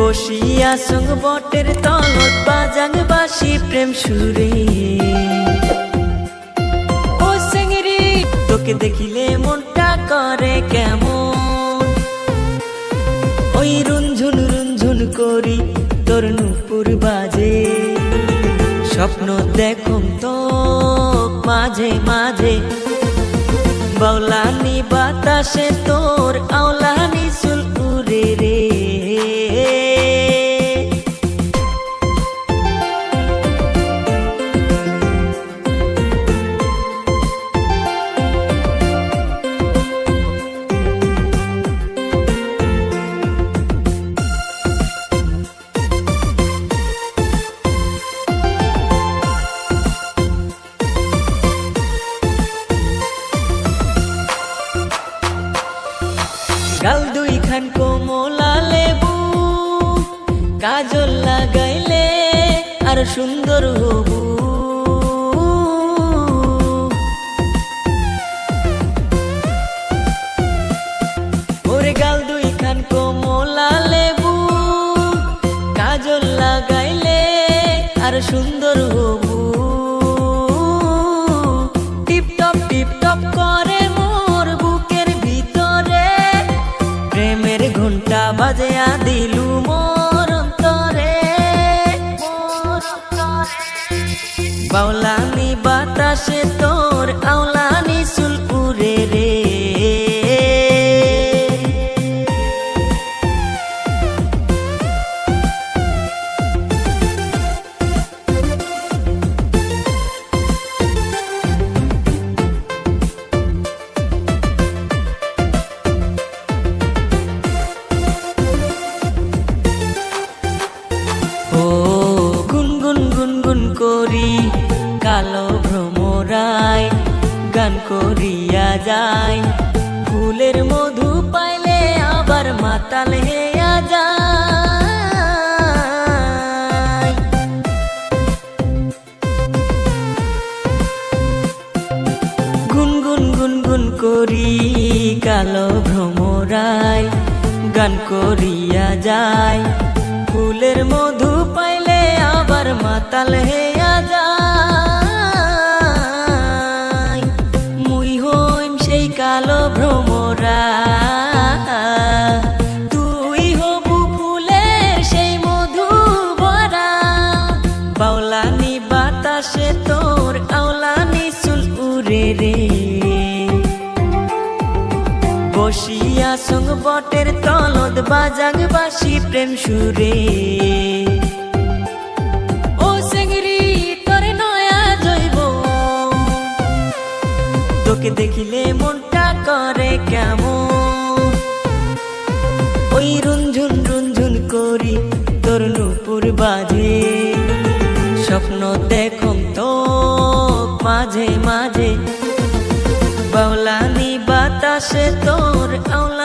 বসিয়া সঙ্গ বটের তলত বাজাং বাসি প্রেম সুরে। ও সেঙ্গরি তোকে দেখিলে মনটা করে কেমন, ওই রুনঝুন রুনঝুন করি তোর নুপুর বাজে। স্বপ্ন দেখুম তো মাঝে মাঝে, বাউলানি বাতাসে তোর আওলানি চুল উড়ে রে। গাল দুইখান কোমলা লেবু, কাজল লাগাইলে আর সুন্দর হবু। ওরে গাল দুইখান কোমলা লেবু, কাজল লাগাইলে আর সুন্দর হবু। টিপ টপ করে মোর বুকের ভিতরে, প্রেমের ঘন্টা বাজিয়া দিলু মোর অন্তরে। বাউলানি বাতাসে তোর আওলানি চুল উড়ে রে। করি কালো ভ্রমরায় গান করিয়া যায়, ফুলের মধু পাইলে আবার মাতাল হেয়া যায়। গুনগুন গুনগুন করি কালো ভ্রমরায় গান করিয়া যায়, ফুলের মধু পাইলে আবার মাতাল হেয়া যায়। মুই হইম সেই কালো ভ্রমরা, তুই হবু ফুলের সেই মধু ভরা। বাউলানি বাতাসে তোর আওলানি চুল উড়ে রে। বসিয়া সঙ্গ বটের তলত বাজাং বাসি প্রেম সুরে। ও সেঙ্গরি তোরে নয়া জৈব, তোকে দেখিলে মনটা করে কেমন, ওই রুনঝুন রুনঝুন করি তোর নুপুর বাজে। স্বপ্ন দেখুম তো মাঝে মাঝে, বাউলানি বাতাসে তোর আওলা